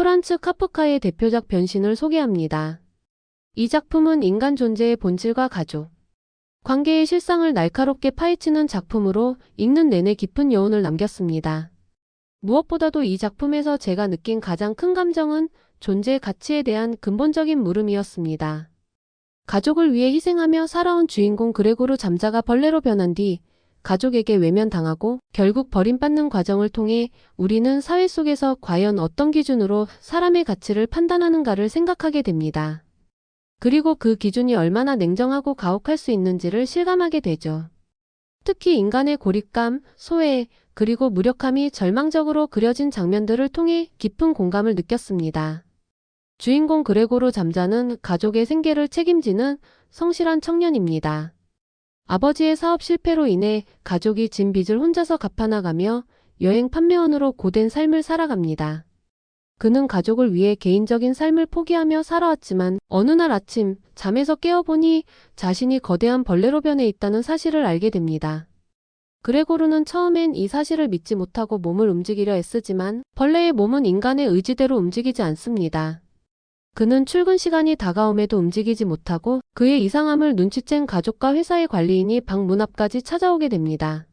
프란츠 카프카의 대표작 변신을 소개합니다. 이 작품은 인간 존재의 본질과 가족, 관계의 실상을 날카롭게 파헤치는 작품으로 읽는 내내 깊은 여운을 남겼습니다. 무엇보다도 이 작품에서 제가 느낀 가장 큰 감정은 존재의 가치에 대한 근본적인 물음이었습니다. 가족을 위해 희생하며 살아온 주인공 그레고르 잠자가 벌레로 변한 뒤 가족에게 외면당하고 결국 버림받는 과정을 통해 우리는 사회 속에서 과연 어떤 기준으로 사람의 가치를 판단하는가를 생각하게 됩니다. 그리고 그 기준이 얼마나 냉정하고 가혹할 수 있는지를 실감하게 되죠. 특히 인간의 고립감, 소외, 그리고 무력함이 절망적으로 그려진 장면들을 통해 깊은 공감을 느꼈습니다. 주인공 그레고르 잠자는 가족의 생계를 책임지는 성실한 청년입니다. 아버지의 사업 실패로 인해 가족이 진 빚을 혼자서 갚아나가며 여행 판매원으로 고된 삶을 살아갑니다. 그는 가족을 위해 개인적인 삶을 포기하며 살아왔지만 어느 날 아침 잠에서 깨어보니 자신이 거대한 벌레로 변해 있다는 사실을 알게 됩니다. 그레고르는 처음엔 이 사실을 믿지 못하고 몸을 움직이려 애쓰지만 벌레의 몸은 인간의 의지대로 움직이지 않습니다. 그는 출근 시간이 다가옴에도 움직이지 못하고 그의 이상함을 눈치챈 가족과 회사의 관리인이 방 문 앞까지 찾아오게 됩니다.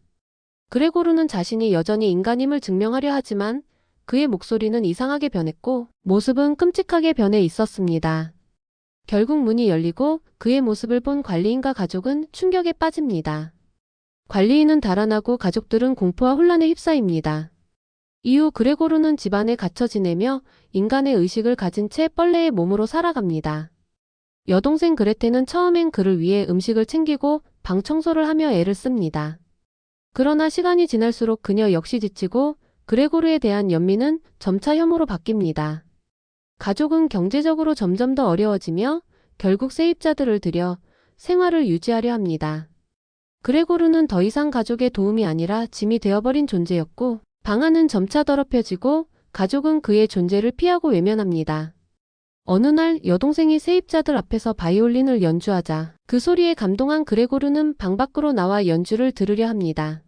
그레고르는 자신이 여전히 인간임을 증명하려 하지만 그의 목소리는 이상하게 변했고 모습은 끔찍하게 변해 있었습니다. 결국 문이 열리고 그의 모습을 본 관리인과 가족은 충격에 빠집니다. 관리인은 달아나고 가족들은 공포와 혼란에 휩싸입니다. 이후 그레고르는 집안에 갇혀 지내며 인간의 의식을 가진 채 벌레의 몸으로 살아갑니다. 여동생 그레테는 처음엔 그를 위해 음식을 챙기고 방 청소를 하며 애를 씁니다. 그러나 시간이 지날수록 그녀 역시 지치고 그레고르에 대한 연민은 점차 혐오로 바뀝니다. 가족은 경제적으로 점점 더 어려워지며 결국 세입자들을 들여 생활을 유지하려 합니다. 그레고르는 더 이상 가족의 도움이 아니라 짐이 되어버린 존재였고 방안은 점차 더럽혀지고 가족은 그의 존재를 피하고 외면합니다. 어느 날 여동생이 세입자들 앞에서 바이올린을 연주하자 그 소리에 감동한 그레고르는 방 밖으로 나와 연주를 들으려 합니다.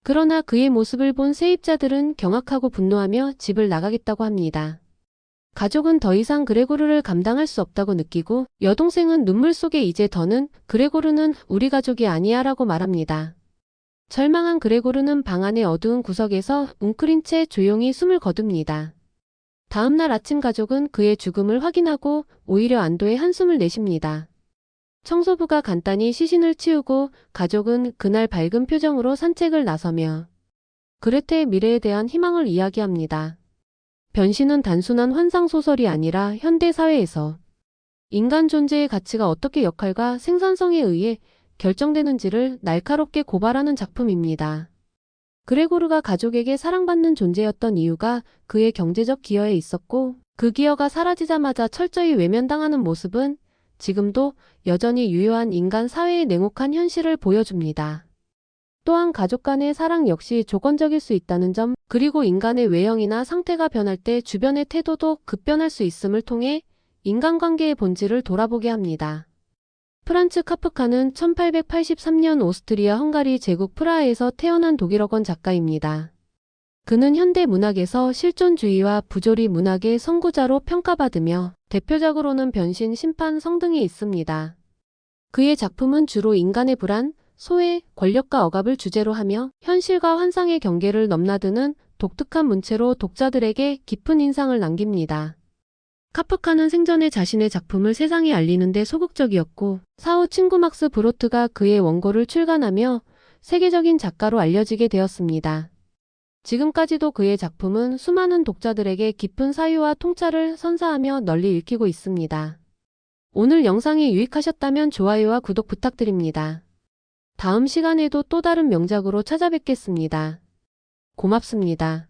그러나 그의 모습을 본 세입자들은 경악하고 분노하며 집을 나가겠다고 합니다. 가족은 더 이상 그레고르를 감당할 수 없다고 느끼고 여동생은 눈물 속에 이제 더는 그레고르는 우리 가족이 아니야 라고 말합니다. 절망한 그레고르는 방 안의 어두운 구석에서 웅크린 채 조용히 숨을 거둡니다. 다음 날 아침 가족은 그의 죽음을 확인하고 오히려 안도의 한숨을 내쉽니다. 청소부가 간단히 시신을 치우고 가족은 그날 밝은 표정으로 산책을 나서며 그레테의 미래에 대한 희망을 이야기합니다. 변신은 단순한 환상소설이 아니라 현대사회에서 인간 존재의 가치가 어떻게 역할과 생산성에 의해 결정되는지를 날카롭게 고발하는 작품입니다. 그레고르가 가족에게 사랑받는 존재였던 이유가 그의 경제적 기여에 있었고 그 기여가 사라지자마자 철저히 외면당하는 모습은 지금도 여전히 유효한 인간 사회의 냉혹한 현실을 보여줍니다. 또한 가족 간의 사랑 역시 조건적일 수 있다는 점, 그리고 인간의 외형이나 상태가 변할 때 주변의 태도도 급변할 수 있음을 통해 인간관계의 본질을 돌아보게 합니다. 프란츠 카프카는 1883년 오스트리아 헝가리 제국 프라하에서 태어난 독일어권 작가입니다. 그는 현대 문학에서 실존주의와 부조리 문학의 선구자로 평가받으며 대표작으로는 변신, 심판, 성 등이 있습니다. 그의 작품은 주로 인간의 불안, 소외, 권력과 억압을 주제로 하며 현실과 환상의 경계를 넘나드는 독특한 문체로 독자들에게 깊은 인상을 남깁니다. 카프카는 생전에 자신의 작품을 세상에 알리는 데 소극적이었고 사후 친구 막스 브로트가 그의 원고를 출간하며 세계적인 작가로 알려지게 되었습니다. 지금까지도 그의 작품은 수많은 독자들에게 깊은 사유와 통찰을 선사하며 널리 읽히고 있습니다. 오늘 영상이 유익하셨다면 좋아요와 구독 부탁드립니다. 다음 시간에도 또 다른 명작으로 찾아뵙겠습니다. 고맙습니다.